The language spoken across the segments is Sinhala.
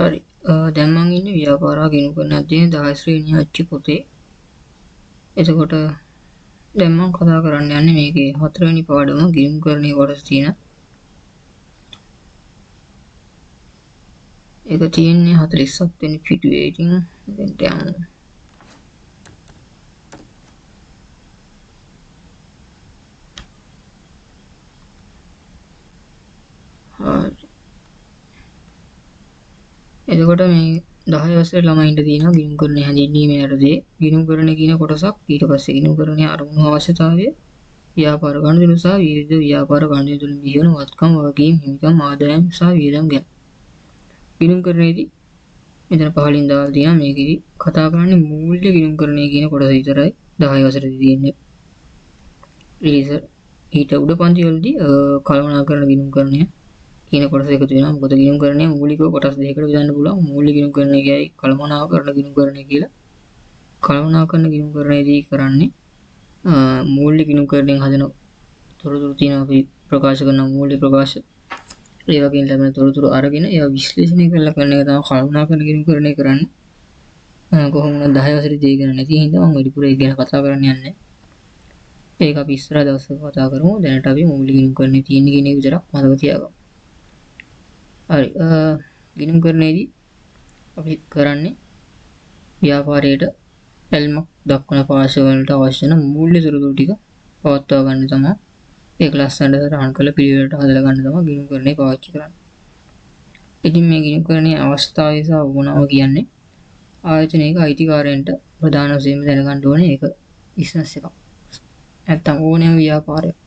හරි. දැන් මම ඉන්නේ ව්‍යාපාරා ගිණුම් කරන අධ්‍යයන 10 ශ්‍රේණිය අච්චි පොතේ. එතකොට දැන් මම කතා කරන්න යන්නේ මේකේ 4 වෙනි පාඩම ගිණුම් කරණයේ කොටස තියෙන. ඒක තියෙන්නේ 47 වෙනි පිටුවේ. ඉතින් දැන් යමු. එතකොට මේ 10 වසරේ ළමයින්ට තියෙනවා ගිණුම් කරණය හැඳින්වීමේ යටතේ ගිණුම් කරණය කියන කොටසක්. ඊට පස්සේ ගිණුම් කරණයේ අරමුණු අවශ්‍යතාවය, ව්‍යාපාර ගණුදෙනු සහ විවිධ ව්‍යාපාර ගණුදෙනු තුළින් බිහිවන වත්කම්, වගකීම්, හිමිකම්, ආදායම් සහ වියදම් ගැන. ගිණුම් කරණයේදී මෙතන පහලින් දාලා තියෙනවා මේකෙදි කතා කරන්නේ මූල්‍ය ගිණුම් කරණය කියන කොටස විතරයි 10 වසරේදී තියෙන්නේ. ඊට උඩ පන්ති වලදී කළමනාකරන ගිණුම් කරණය කියන කොටස එකතු වෙනවා. මොකද ගිණුම් කරණය මූලික කොටස් දෙකකට බෙදන්න පුළුවන්. මූලික ගිණුම් කරණය කියයි කළමනාකරන ගිණුම් කරණය කියලා. කළමනාකරන ගිණුම් කරණයේදී කරන්නේ මූලික ගිණුම් කරණයෙන් හදන තොරතුරු තියෙනවා අපි ප්‍රකාශ කරන මූල්‍ය ප්‍රකාශ. ඒ වගේම ලැබෙන තොරතුරු අරගෙන ඒවා විශ්ලේෂණය කරලා කරන එක තමයි කළමනාකරන ගිණුම් කරණය කරන්නේ. කොහොමද 10 වසරේදී ඉගෙන නැති හින්දා මම වැඩිපුර ඒක ගැන කතා කරන්න යන්නේ. ඒක අපි ඉස්සරහ දවසක කතා කරමු. දැනට අපි මූලික ගිණුම් කරණය තියෙන කෙනෙක් විතරක් මතක තියාගමු. හරි. ගිණුම් කරණයේදී අපි කරන්නේ ව්‍යාපාරයට ඇල්මක් දක්වන පාර්ශ්ව වලට අවශ්‍ය වෙන මූල්‍ය තොරතුරු ටික පවත්වා ගන්න තමයි ඒක ලස්සනට සටහන් කරලා පිළිවෙලට හදලා ගන්න තමයි ගිණුම් කරණය පාවිච්චි කරන්නේ. ඉතින් මේ ගිණුම් කරණයේ අවස්ථාවේ සහ වුණාව කියන්නේ ආයතනයක අයිතිකාරයන්ට ප්‍රධාන වශයෙන්ම දැනගන්න ඕනේ ඒක බිස්නස් එකක්. නැත්තම් ඕනෑම ව්‍යාපාරයක්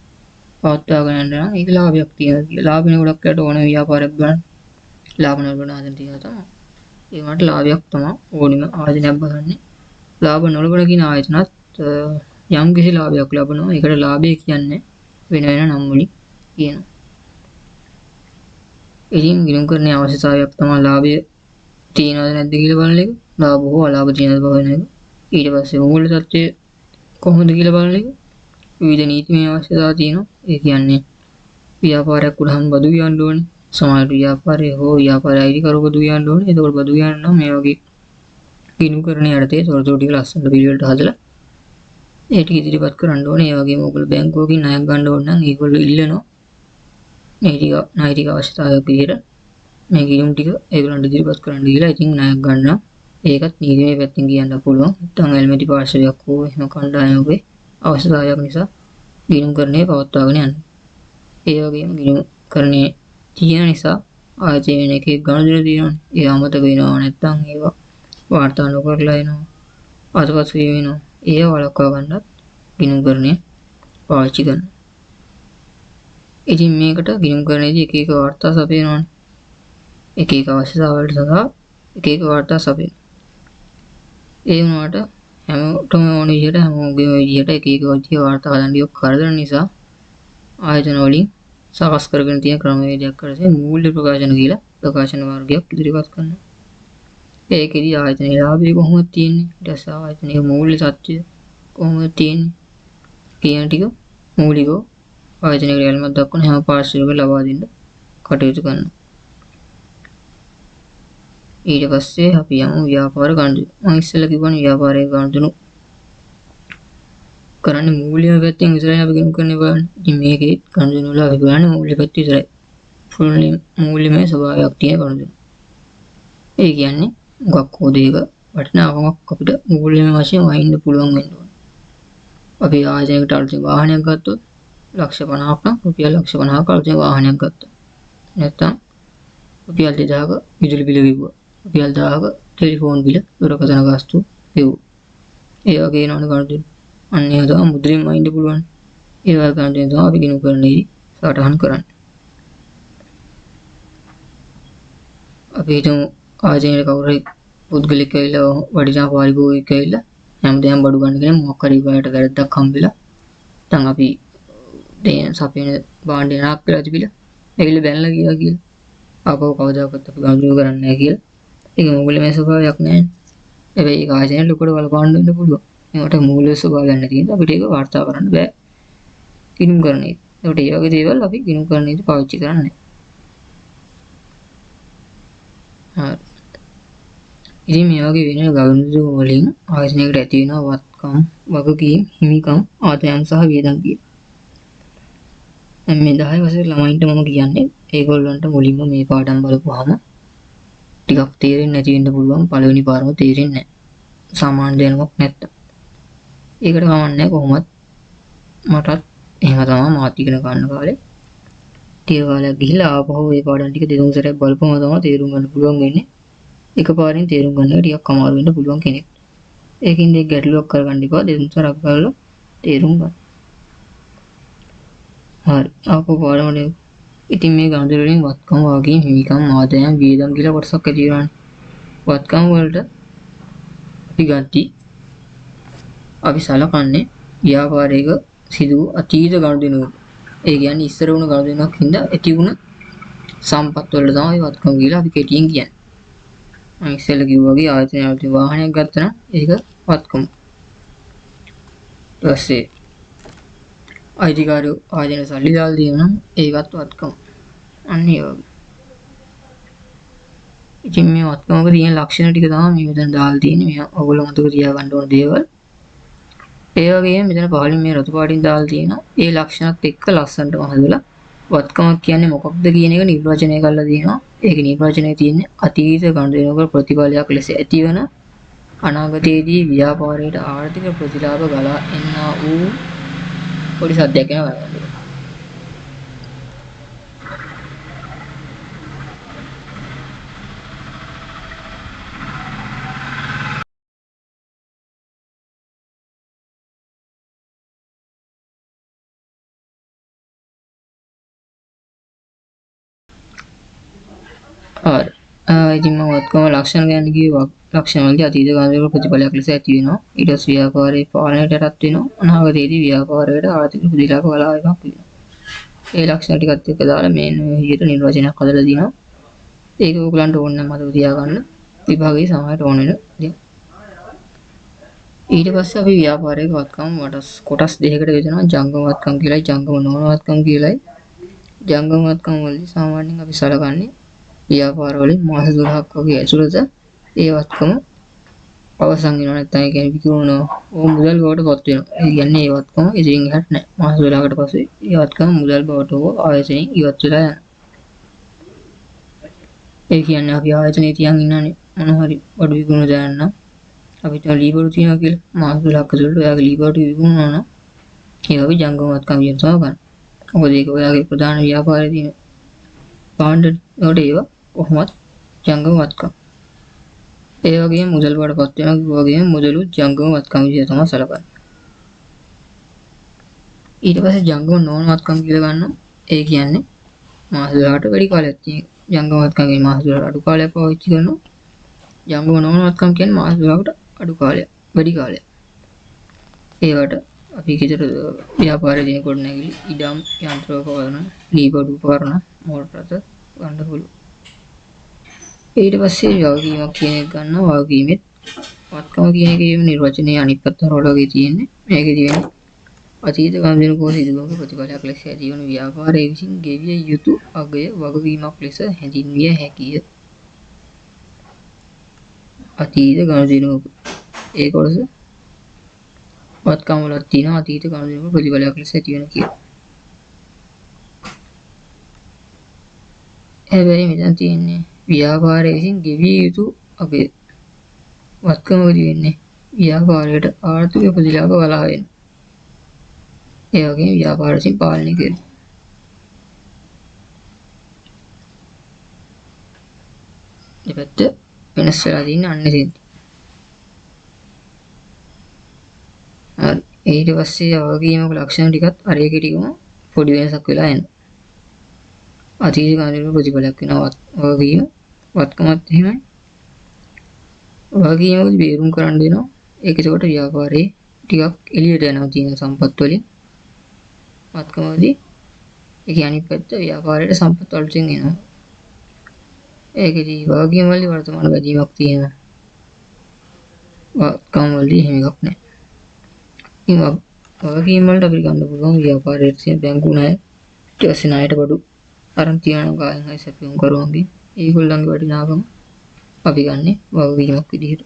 පවත්වා ගන්න නම් ඒක ලාභයක් තියෙනවා. ලාභෙන ගොඩක් යට ඕන ව්‍යාපාරයක් ගන්න ලාභ නොලබන ආයතන තියෙනවා තමයි. ඒ වුණාට ලාභයක් තමයි ඕනිම ආයතනයක් බලන්නේ. ලාභ නොලබන කියන ආයතනත් යම් කිසි ලාභයක් ලබනවා. ඒකට ලාභය කියන්නේ වෙන වෙන නම් වලින් කියනවා. ඉතින් ගිණුම් කරණයේ අවශ්‍යතාවයක් තමයි ලාභය තියෙනවද නැද්ද කියලා බලන එක. ලාභ හෝ අලාභ තියෙනවද බලන එක. ඊට පස්සේ මූල්‍ය තත්ත්වය කොහොමද කියලා බලන එක. විවිධ නීතිමය අවශ්‍යතාවය තියෙනවා. ඒ කියන්නේ ව්‍යාපාරයක් උඩහම බදු ගන්න ඕනේ. සමහර ව්‍යාපාරයේ හෝ ව්‍යාපාරය අයිතිකරු බදු ගන්න ඕනේ. එතකොට බදු ගන්න නම් මේ වගේ ගිණුම් කරණයේ යටතේ තොරතුරු ටික ලස්සනට පිළිවෙලට හදලා ඒ ටික ඉදිරිපත් කරන්න ඕනේ. ඒ වගේම ඔයගොල්ලෝ බැංකුවකින් ණයක් ගන්න ඕන නම් ඒගොල්ලෝ ඉල්ලනවා නෛතික අවශ්‍යතාවයක් විදිහට මේ ගිණුම් ටික ඒගොල්ලන්ට ඉදිරිපත් කරන්න කියලා. ඉතින් ණයක් ගන්නවා. ඒකත් නීතිමය පැත්තෙන් කියන්න පුළුවන්. නැත්නම් ඇල්මැටි පාර්ශවයක් හෝ එහෙම කණ්ඩායමකේ අවශ්‍යතාවයක් නිසා ගිණුම් කරණය පවත්වාගෙන යන්න. ඒ වගේම ගිණුම් කරණයේ තියෙන නිසා ආයතනයේ එකේ ගණුදෙනු තියෙනවානේ. ඒ අමතක වෙනවා නැත්නම් ඒවා වාර්තා නොකරලා එනවා. අතපසු වෙනවා. ඒව වළක්වා ගන්නත් ගිණුම් කරණය පාවිච්චි කරනවා. ඉතින් මේකට ගිණුම් කරණයේදී එක එක වාර්තා සපයනවානේ. එක එක අවශ්‍යතාවලට සඳහා එක එක වාර්තා සපයන. ඒ වුණාට හැමෝටම ඕන විදිහට හැමෝගේම විදිහට එක එක වගේ වාර්තා හදන්න යොක් කරදර නිසා ආයතන වලින් සකස් කරගෙන තියෙන ක්‍රමවේදයක් කරසේ මූල්‍ය ප්‍රකාශන කියලා ප්‍රකාශන වර්ගයක් ඉදිරිපත් කරනවා. ඒකෙදි ආයතනයේ ලාභය කොහොමද තියෙන්නේ? ඊට පස්සේ ආයතනයේ මූල්‍ය තත්ත්වය කොහොමද තියෙන්නේ? කියන ටික මූලිකව ආයතනයේ ක්‍රියාත්මක දක්වන හැම පාර්ශ්වයක ලබා දෙන්න කටයුතු කරනවා. ඊට පස්සේ අපි යමු ව්‍යාපාර ගණුදෙනු. මම ඉස්සෙල්ලා කිව්වනේ ව්‍යාපාරයේ ගණුදෙනු කරන්නේ මූල්‍යම පැත්තෙන් විතරයි අපි ගිණුම් කරන්නේ බලන්න. ඉතින් මේකේ ගණුදෙනු වල අපි බලන්නේ මූල්‍ය පැත්ත විතරයි. මූල්‍යමය ස්වභාවයක් තියෙන ගණුදෙනු. ඒ කියන්නේ මොකක් හෝ දෙයක වටිනාකමක් අපිට මූල්‍යමය වශයෙන් වහින්න පුළුවන් වෙන්න ඕනේ. අපි ආයතනයකට අලුතෙන් වාහනයක් ගත්තොත් ලක්ෂ 50ක් නම් රුපියල් ලක්ෂ 50ක අලුතෙන් වාහනයක් ගත්තා. නැත්තම් රුපියල් 2000ක විදුලි බිල ගෙවුවා. රුපියල් 1000ක ටෙලිෆෝන් බිල දුරකථන ගාස්තු ගෙවුවා. ඒ වගේ නෝන ගණුදෙනු. අන්න ඒක තමයි මුද්‍රණයෙන් වහින්න පුළුවන්. ඒ වගේ ගණුදෙනු තමයි අපි ගිණුම් කරන්නේදී සටහන් කරන්නේ. අපි හිතමු ආයතනයේ කවුරු හරි පුද්ගලික ඇවිල්ලා වටිනා පාරිභෝගිකයෙක් ඇවිල්ලා හැමදේම බඩු ගන්න කෙනෙක් මොකක් හරි වලට වැරද්දක් හම්බෙලා නැත්නම් අපි දෙන සපේන භාණ්ඩේ නාක් වෙලා තිබිලා ඒගොල්ලෝ බැනලා ගියා කියලා ආපහු කවදාකවත් අපි ගණුදෙනු කරන්නේ නැහැ කියලා. ඒක මූල්‍යමය ස්වභාවයක් නැහැ. හැබැයි ඒක ආයතනයේ ලොකුට බලපාන්න වෙන්න පුළුවන්. ඒකට මූල්‍ය ස්වභාවයක් නැති නිසා අපිට ඒක වාර්තා කරන්න බෑ. ගිණුම් කරන්නේ. ඒකට ඒ වගේ දේවල් අපි ගිණුම් කරන්නේදී පාවිච්චි කරන්නේ. ඉතින් මේ වගේ වෙන ගනුදෙනු වලින් ආයතනයකට ඇති වෙන වත්කම්, වගකීම්, හිමිකම්, ආදායම් සහ වියදම් කියලා. මේ 10 වසරේ ළමයින්ට මම කියන්නේ ඒගොල්ලන්ට මුලින්ම මේ පාඩම් බලපුවාම ටිකක් තේරෙන්නේ නැති වෙන්න පුළුවන්. පළවෙනි පාරම තේරෙන්නේ නැහැ. සාමාන්‍ය දැනුමක් නැත්තම්. ඒකට කමන්නේ කොහොමත් මටත් එහෙම තමයි මාත් ඉගෙන ගන්න කාලේ ටික කාලයක් ගිහිල්ලා ආපහු මේ පාඩම් ටික දෙතුන් සැරයක් බලපුවම තමයි තේරුම් ගන්න පුළුවන් වෙන්නේ. එකපාරින් තේරුම් ගන්න එක ටිකක් අමාරු වෙන්න පුළුවන් කෙනෙක්. ඒකින්ද ඒ ගැටලුවක් කරගන්න එපා. දෙතුන් සැරයක් බලලා තේරුම් ගන්න. හරි. ආපහු පාඩමනේ. ඉතින් මේ ගණිත වලින් වත්කම්, වගකීම්, හිමිකම්, ආදායම්, වියදම් කියලා කොටසක් ඇති වෙනවානේ. වත්කම් වලට අපි ගත්තා අපි සලකන්නේ ව්‍යාපාරයක සිදු අතීත ගනුදෙනුවක. ඒ කියන්නේ ඉස්සර වුණ ගනුදෙනුවක් හින්දා ඇති වුණ සම්පත් වලට තමයි වත්කම් කියලා අපි කෙටියෙන් කියන්නේ. මම ඉස්සෙල්ලා කිව්වා වගේ ආයතනයකට වාහනයක් ගත්තා නම් ඒක වත්කම. ඊපස්සේ අයිතිකාරයෝ ආයතන සල්ලි දාලා දෙනවා නම් ඒකත් වත්කම. අන්න ඒ වගේ. ඉතින් මේ වත්කමක තියෙන ලක්ෂණ ටික තමයි මේ මෙතන දාලා තියෙන්නේ. මේ ඔයගොල්ලෝ මතක තියාගන්න ඕන දේවල්. ඒ වගේම මෙතන පහළින් මේ රතු පාටින් දාලා තියෙනවා. ඒ ලක්ෂණත් එක්ක ලස්සනටම හදලා වත්කමක් කියන්නේ මොකක්ද කියන එක නිර්වචනය කරලා තියෙනවා. ඒක නිර්වචනයේ තියෙන්නේ අතීත ගනුදෙනුවක ප්‍රතිඵලයක් ලෙස ඇතිවන අනාගතයේදී ව්‍යාපාරයට ආර්ථික ප්‍රතිලාභ ගලා එන්නා වූ පොඩි සද්දයක් එනවා. ඉතින් මම වත්කම ලක්ෂණ ගැන කිව්වා. ලක්ෂණ වලදී අතීත ගනුදෙනුවක ප්‍රතිඵලයක් ලෙස ඇති වෙනවා. ඊට පස්සේ ව්‍යාපාරයේ පාලනයට යටත් වෙනවා. අනාගතයේදී ව්‍යාපාරයට ආර්ථික ප්‍රතිලාභ ගලා එකක් වෙනවා. ඒ ලක්ෂණ ටිකත් එක්ක දාලා මේ විදිහට නිර්වචනයක් හදලා දිනවා. ඒක ඔයගලන්ට ඕන නම් මතක තියාගන්න. විභාගයේ සමහරට ඕන වෙන දේ. ඊට පස්සේ අපි ව්‍යාපාරයක වත්කම් කොටස් දෙකකට බෙදනවා. ජංගම වත්කම් කියලායි ජංගම නොවන වත්කම් කියලායි. ජංගම වත්කම් වලදී සාමාන්‍යයෙන් අපි සලකන්නේ ව්‍යාපාර වලින් මාස 12ක් වගේ ඇතුළත ඒ වත්කම අවසන් වෙනවා. නැත්නම් ඒ කියන්නේ විකුණනවා. ඕ මුදල් බවට පත් වෙනවා. ඒ කියන්නේ ඒ වත්කම ඉතින් එහාට නැහැ. මාස 12කට පස්සේ ඒ වත්කම මුදල් බවට හෝ ආයතනයෙන් ඉවත් වෙලා යනවා. ඒ කියන්නේ අපි ආයතනයේ තියන් ඉන්නනේ මොන හරි බඩු විකුණන දාන්න අපිට ලීබඩු තියනවා කියලා මාස 12ක් ඇතුළත ඔයාගේ ලීබඩු විකුණනවා නම් ඒක අපි ජංගම වත්කම් කියන තමයි ගන්න. මොකද ඒක ඔයාගේ ප්‍රධාන ව්‍යාපාරයේ තියෙන පාණ්ඩ වලට ඒවා කොහොමත් ජංගම වත්කම්. ඒ වගේම මුදල් බවට පත් වෙනවා වගේම මුදලු ජංගම වත්කම් විදිහට තමයි සලකන්නේ. ඊට පස්සේ ජංගම නොවන වත්කම් කියලා ගන්නවා. ඒ කියන්නේ මාස 12කට වැඩි කාලයක් තියෙන ජංගම වත්කම් කියන්නේ මාස 12කට අඩු කාලයක් පාවිච්චි කරනවා. ජංගම නොවන වත්කම් කියන්නේ මාස 12කට අඩු කාලයක් වැඩි කාලයක්. ඒවට අපි කිතර ව්‍යාපාරයේ දින කොට නැගිලි ඉඩම් යන්ත්‍රෝපකරණ ලීබඩු උපකරණ මෝටර රථ ගන්න පුළුවන්. ඊට පස්සේ වගකීමක් කියන එක ගන්නවා. වගකීමෙත් වත්කම කියන එකේ නිර්වචනයේ අනිත් පැත්ත වලගේ තියෙන්නේ. මේකේදී වෙන්නේ අතීත ගනුදෙනුවක සිදුවන ප්‍රතිඵලයක් ලෙස ඇතිවන ව්‍යාපාරයේ විසින් ගෙවිය යුතු අගය වගකීමක් ලෙස හැඳින්විය හැකිය. අතීත ගනුදෙනුවක ඒ කොටස වත්කම වල තියෙන අතීත ගනුදෙනුවක ප්‍රතිඵලයක් ලෙස ඇතිවන කියලා. හැබැයි මෙතන තියෙන්නේ ව්‍යාපාරයේ විසින් ගෙවිය යුතු අගය. වත්කමකදී වෙන්නේ ව්‍යාපාරයට ආර්ථික ප්‍රතිලාභ ගලා එන. ඒ වගේම ව්‍යාපාර විසින් පාලනය කරන. දෙපැත්ත වෙනස් වෙලා තියෙන අන්න එතෙන්දී. හරි. ඊට පස්සේ වගකීමක ලක්ෂණ ටිකත් අර එකේ ටිකම පොඩි වෙනසක් වෙලා එනවා. අතීත ගනුදෙනුවක ප්‍රතිඵලයක් වෙනවා වගකීම වත්කමත් එහෙමයි. වගකීමකදී බේරුම් කරන්න දෙනවා. ඒක ඒකට ව්‍යාපාරයේ ටිකක් එළියට යනවා තියෙන සම්පත් වලින්. වත්කමදී ඒ කියන්නේ අනිත් පැත්ත ව්‍යාපාරයේ සම්පත් වලට එනවා. ඒකදී වගකීම් වල වර්තමාන වැඩිවීමක් තියෙනවා. වත්කම් වලදී එහෙම එකක් නැහැ. ඉතින් වගකීම් වලට අපි ගන්න පුළුවන් ව්‍යාපාරයේ තියෙන බැංකු ණය, ඊට පස්සේ ණයට බඩු අරන් තියන ගායන් හයි සැපයුම් කරුවන්ගේ ඒගොල්ලන්ගේ වටිනාකම අපි ගන්නේ වගකීමක් විදිහට.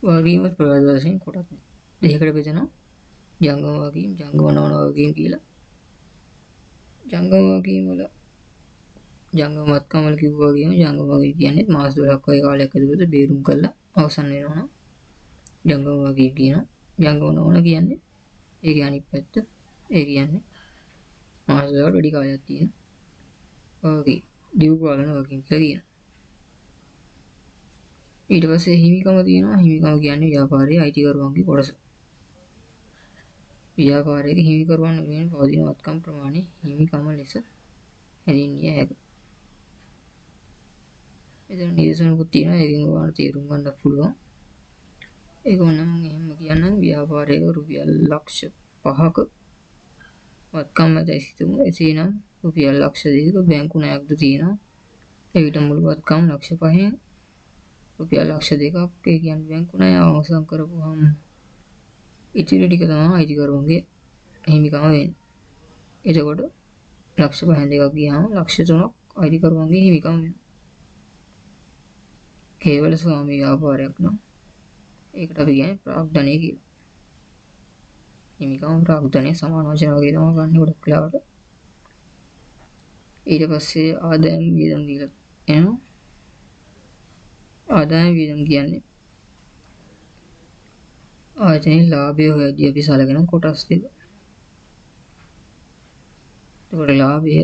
වගකීම ප්‍රවැද වශයෙන් කොටස් දෙකකට බෙදෙනවා. ජංගම වගකීම්, ජංගම නොවන වගකීම් කියලා. ජංගම වගකීම් වල ජංගම වත්කම් වල කිව්වා වගේම ජංගම වගකීම් කියන්නේ මාස 12ක් වගේ කාලයක් ඇතුළත බේරුම් කරලා අවසන් වෙනවා නම් ජංගම වගකීම් කියනවා. ජංගම නොවන කියන්නේ ඒකේ අනිත් පැත්ත. ඒ කියන්නේ මාස 12කට වැඩි කාලයක් තියෙන වගකීම්. දියු පාලන වගකීම් කියලා කියනවා. ඊට පස්සේ හිමිකම තියෙනවා. හිමිකම කියන්නේ ව්‍යාපාරයේ අයිතිකරුවන්ගේ කොටස. ව්‍යාපාරයේ හිමිකරුවන් වෙනුවෙන් පවතින වත්කම් ප්‍රමාණය හිමිකම ලෙස හැඳින්විය හැකියි. මෙතන නිදර්ශනකුත් තියෙනවා. ඒකෙන් ඔයාලට තේරුම් ගන්න පුළුවන්. ඒක නම් එහෙම කියනනම් ව්‍යාපාරයේ රුපියල් ලක්ෂ 5ක වත්කම් ඇතැයි සිතමු. එසේනම් රුපියල් ලක්ෂ 2ක බැංකු ණයක්ද තියෙනවා. එවිට මුළු වත්කම් ලක්ෂ 5න් රුපියල් ලක්ෂ 2ක් ඒ කියන්නේ බැංකු ණය අවසන් කරපුවාම ඉතිරි ටික තමයි අයිතිකරුවන්ගේ හිමිකම වෙන්නේ. එතකොට ලක්ෂ 5න් දෙකක් ගියාම ලක්ෂ 3ක් අයිතිකරුවන්ගේ හිමිකම වෙනවා. කේවල ස්වාමී ව්‍යාපාරයක් නම් ඒකට අපි කියන්නේ ප්‍රාග්ධනය කියලා. හිමිකම ප්‍රාග්ධනය සමාන වචන වගේ තමයි ගන්න ගොඩක් වෙලාවට. ඊට පස්සේ ආදායම් වියදම් දීලා එනවා. ආදායම් වියදම් කියන්නේ ආයතනයේ ලාභය හොයදී අපි සලකන කොටස් දෙක. ඒකට ලාභය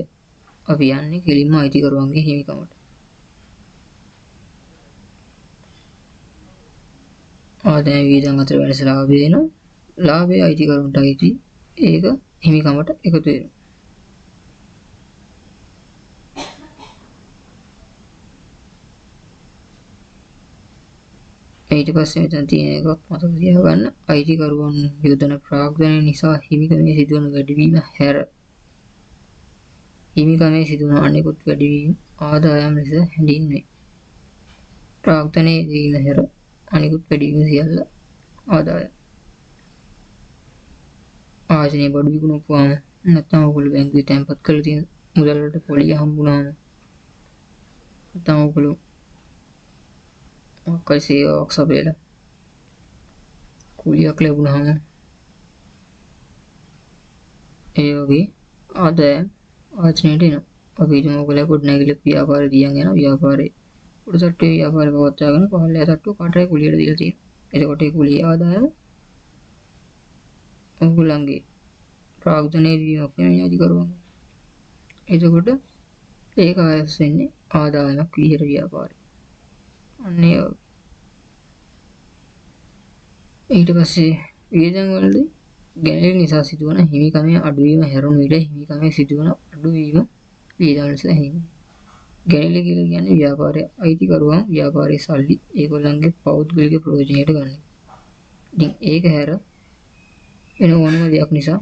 අපි යන්නේ කෙලින්ම අයිතිකරුවන්ගේ හිමිකමට. ආදායම් වියදම් අතර වෙනස ලාභය වෙනවා. ලාභය අයිතිකරුවන්ට අයිති ඒක හිමිකමට එකතු වෙනවා. ඊට පස්සේ මෙතන තියෙන එකක් මතක තියාගන්න. අයිතිකරුවන් යොදන ප්‍රාග්ධනය නිසා හිමිකමේ සිදුවන වැඩිවීම හැර හිමිකමේ සිදුවන අනෙකුත් වැඩිවීම ආදායම් ලෙස හැඳින්වේ. ප්‍රාග්ධනයේ දීම හැර අනිකුත් වැඩිවීම සියල්ල ආදායම්. ආයතනයේ බඩු විකුණුවාම නැත්නම් ඔයගොල්ලෝ බැංකුවේ තැන්පත් කරලා තියෙන මුදල් වලට පොලිය හම්බුනාම නැත්නම් ඔයගොල්ලෝ මොකක්ද සේවාවක් සපයලා කුලියක් ලැබුණාම ඒ වගේ ආදායම් ආයතනයට එනවා. අපි හිතමු ඔයගොල්ලෝ ගොඩනැගිලි ව්‍යාපාරය දියන් යන ව්‍යාපාරේ උඩටට්ටුවේ ව්‍යාපාරය පවත්වාගෙන පහළේ තට්ටුව කාටරේ කුලියට දීලා තියෙනවා. එතකොට ඒ කුලිය ආදායම ඔයගොල්ලන්ගේ ප්‍රාග්ධනයේ දීමක් නෙමෙයි අධිකරුවන්. එතකොට ඒක ආයස් වෙන්නේ ආදායමක් විදිහට ව්‍යාපාරය. අන්නේ ඊට පස්සේ වියදම් වලදී ගැළවීම නිසා සිදුවන හිමිකමේ අඩුවීම හැරුණු විට හිමිකමේ සිදුවන අඩුවීම වියදම් ලෙස හැඳින්වේ. ගැළවීම කියලා කියන්නේ ව්‍යාපාරයේ අයිතිකරුවන් ව්‍යාපාරයේ සල්ලි ඒගොල්ලන්ගේ පෞද්ගලික ප්‍රයෝජනයට ගන්න. ඉතින් ඒක හැර වෙන ඕනම දෙයක් නිසා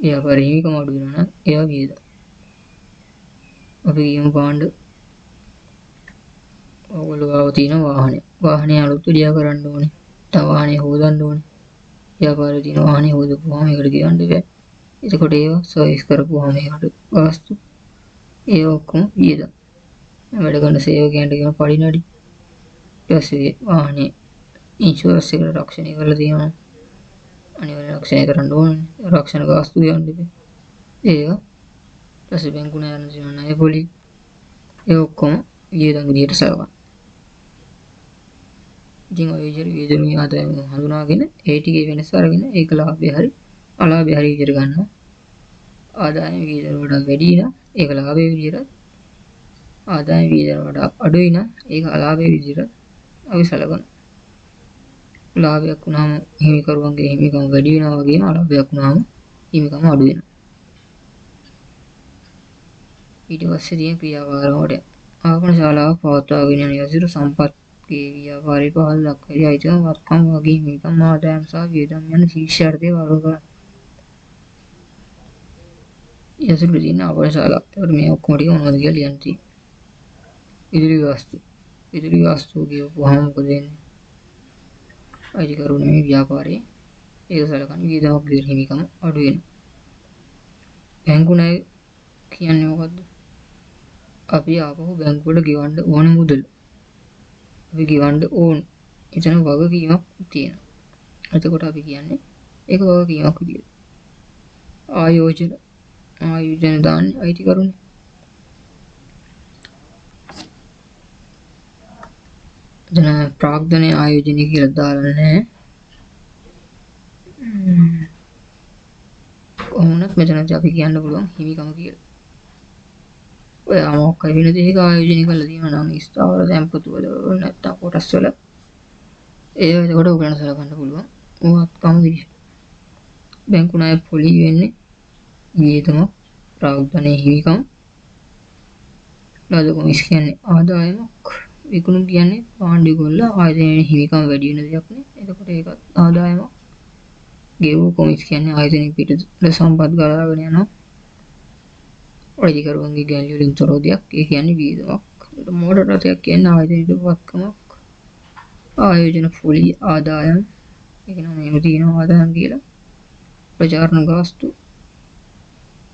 ව්‍යාපාරයේ හිමිකම අඩු වෙනවා නම් ඒවා වියදම්. අපි කියමු පාණ්ඩ ඔයගොල්ලෝ ගාව තියෙන වාහනේ අලුත් විදියා කරන්න ඕනේ. තව වාහනේ හොදන්න ඕනේ. ව්‍යාපාරයේ තියෙන වාහනේ හොදපුවාම ඒකට කියන්න බෑ. එතකොට ඒවා සර්විස් කරපුවාම ඒකට වාස්තු ඒ ඔක්කොම වියදම්. වැඩ කරන සේවකයන්ට කියන පරිණඩි. ඊට පස්සේ වාහනේ ඉන්ෂුරන්ස් එකට රක්ෂණය කරලා තියෙනවා. අනිවාර්යෙන් රක්ෂණය කරන්න ඕනේ. රක්ෂණ ගාස්තු කියන්න බෑ. ඒවා ඊට පස්සේ බැංකු ණය යන ණය පොලි ඒ ඔක්කොම වියදම් විදියට සලකනවා. ඉතින් ඔය විදිහට වියදම් ආදායම හඳුනාගෙන ඒ ටිකේ වෙනස අරගෙන ඒක ලාභය හරි අලාභය හරි විදිහට ගන්නවා. ආදායම වියදම් වඩා වැඩි නම් ඒක ලාභය විදිහට, ආදායම වියදම් වඩා අඩුයි නම් ඒක අලාභය විදිහට අපි සලකනවා. ලාභයක් වුණාම හිමිකරුවන්ගේ හිමිකම වැඩි වෙනවා වගේම අලාභයක් වුණාම හිමිකම අඩු වෙනවා. ඊට පස්සේ තියෙන ක්‍රියාකාරවලට ආපන ශාලාවක් පවත්වාගෙන යන යසිරු සම්පත්ගේ ව්‍යාපාරයේ පහළ දක්වයි අයිතිම වත්කම් වගේ හිමිකම් ආදායම් සහ වියදම් යන ශීර්ෂාර්ථයේ වර්ග කරනවා. යසිරු දින ආපන ශාලාව. ඒකට මේ ඔක්කොම ටික මොනවද කියලා ලියන්න තියෙන්නේ. ඉදිරි වාස්තු කියවුවාම මොකද වෙන්නේ? අයිතිකරුවනේ ව්‍යාපාරයේ ඒක සලකන වියදමක් විදිහට හිමිකම අඩු වෙනවා. බැංකු ණය කියන්නේ මොකද්ද? අපි ආපහු බැංකුවට ගෙවන්න ඕන මුදල. අපි ගෙවන්න ඕන. එතන වගකීමක් තියෙනවා. එතකොට අපි කියන්නේ ඒක වගකීමක් විදියට. ආයෝජන දාන්නේ අයිතිකරුනේ. එතන ප්‍රාග්ධනයේ ආයෝජනය කියලා දාලා නැහැ. කොහොමවත් මෙතනදී අපි කියන්න පුළුවන් හිමිකම කියලා. ඔයා මොකක් හරි වෙන දෙයක ආයෝජනය කරලා තියෙනවා නම් ස්ථාවර සම්පතු වල නැත්තම් කොටස් වල ඒව එතකොට උගලන සලකන්න පුළුවන්. උවත්කම විදිහට. බැංකු ණය පොලි වෙන්නේ වියදම ප්‍රාග්ධනයේ හිමිකම. ලද කොමිස් කියන්නේ ආදායමක්. විකුණුම් කියන්නේ පාණ්ඩු කොල්ල ආයතනයේ හිමිකම වැඩි වෙන දෙයක් නේ. එතකොට ඒකත් ආදායමක්. ගෙවූ කොමිස් කියන්නේ ආයතනයේ පිටත සම්පත් ගලාගෙන යනවා. අයිතිකරුවන්ගේ ගැලි වලින් තොරව දෙයක්. ඒ කියන්නේ වියදමක්. මෝටර රථයක් කියන්නේ ආයතනයේ වත්කමක්. ආයෝජන පොලි ආදායම්. ඒක නම් මේක තියෙනවා ආදායම් කියලා. ප්‍රචාරණ ගාස්තු.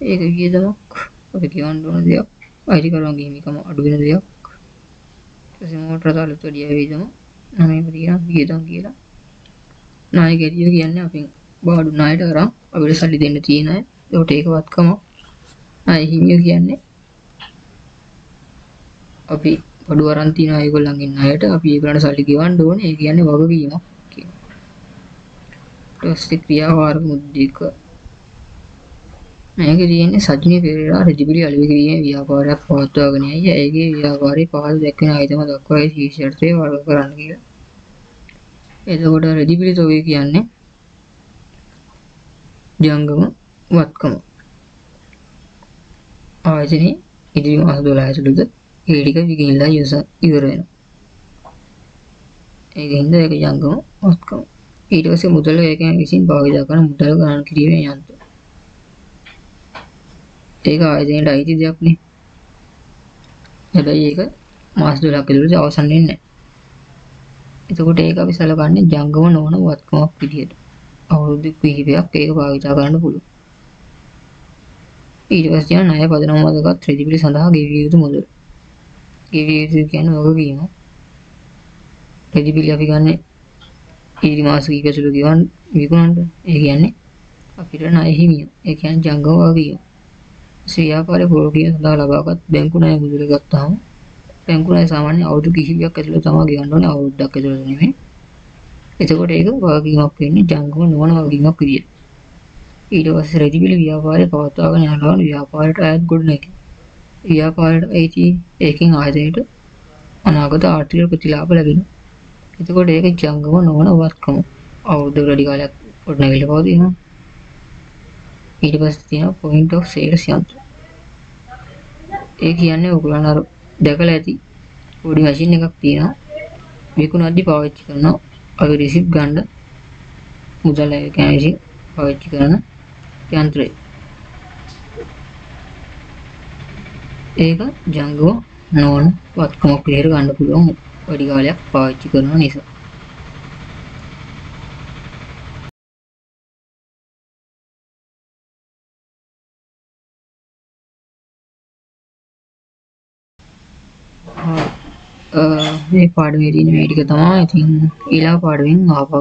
ඒක වියදමක්. අපි කියවන්න ඕන දෙයක්. අයිතිකරුවන්ගේ හිමිකම අඩු වෙන දෙයක්. ඊට මෝටර රථවලට වැඩි වියදම. මේක තියෙනවා වියදම් කියලා. ණය ගැටිය කියන්නේ අපි බාඩු ණයට අරන් අපිට සල්ලි දෙන්න තියෙන අය. ඒකට ඒක වත්කමක්. ණය හිමිය කියන්නේ අපි බඩු අරන් තියන අයගොල්ලන්ගේ ණයට අපි ඒගොල්ලන්ට සල්ලි ගෙවන්න ඕනේ. ඒ කියන්නේ වගකීමක් කියනවා. ඊට පස්සේ ක්‍රියාකාරක මුද්දික මේකේ තියෙන්නේ සජිනී පෙරේරා රෙජිබිලි අලෙවි කිරීමේ ව්‍යාපාරයක් පවත්වාගෙන යයි. ඇයගේ ව්‍යාපාරයේ පහළ දැක්වෙන අයිතම දක්වා ශීර්ෂයේ වර්ග කරන්න කියලා. එතකොට රෙජිබිලි තොගය කියන්නේ ජංගම වත්කම. ආයතනයේ ඉදිරි මාස 12 ඇතුළත ඒ ටික විකිණලා ඉවර වෙනවා. ඒකින්ද ඒක ජංගම වත්කම. ඊට පස්සේ මුදල ඒකෙන් විසින් භාවිත කරන මුදල් ගණන් කිරීමේ යන්ත්‍ර. ඒක ආයතනයට අයිති දෙයක් නේ. හැබැයි ඒක මාස 12ක ඇතුළත අවසන් වෙන්නේ නැහැ. එතකොට ඒක අපි සලකන්නේ ජංගම නොවන වත්කමක් විදියට. අවුරුදු කිහිපයක් ඒක භාවිත කරන්න පුළුවන්. ඊට පස්සේ යන ණය පදනම මතකත් රෙජිබිලි සඳහා ගෙවිය යුතු මුදල. ගෙවිය යුතු කියන්නේ වගකීම. රෙජිබිලි අපි ගන්න ඊළි මාස කීප ඇතුළත ගෙවන්න විකුණන්න. ඒ කියන්නේ අපිට ණය හිමිය. ඒ කියන්නේ ජංගම වගකීම. ව්‍යාපාරයේ පොරොකිය සඳහා ලබාගත් බැංකු ණය මුදල ගත්තාම බැංකු ණය සාමාන්‍යයෙන් අවුරුදු කිහිපයක් ඇතුළත තමයි ගෙවන්න ඕනේ. අවුරුද්දක් ඇතුළත නෙමෙයි. එතකොට ඒක වගකීමක් වෙන්නේ ජංගම නොවන වගකීමක් විදියට. ඊට පස්සේ රෙජිබිලි ව්‍යාපාරය පවත්වාගෙන යනවා ව්‍යාපාරයට අයත් ගොඩනැගි. ව්‍යාපාරයට අයිති ඒකෙන් ආයතනයට අනාගත ආර්ථික ප්‍රතිලාභ ලැබෙනවා. එතකොට ඒක ජංගම නොවන වත්කම. අවුරුද්දකට වැඩි කාලයක් ගොඩනැගිලා පවතිනවා. ඊට පස්සේ තියෙනවා point of sales යන්ත්‍ර. ඒ කියන්නේ ඔයගොල්ලන් අර දැකලා ඇති පොඩි මැෂින් එකක් තියෙනවා. විකුණද්දි පාවිච්චි කරනවා. අපි රිසිප් ගන්න මුදල් කැමැසි පාවිච්චි කරන යන්ත්‍රය. ඒක ජංගම නොවන වත්කමක් විදිහට ගන්න පුළුවන් වැඩි කාලයක් පාවිච්චි කරන නිසා. මේ පාඩමේ තියෙන මේ ටික තමයි. ඉතින් ඊළඟ පාඩමෙන් ආපහු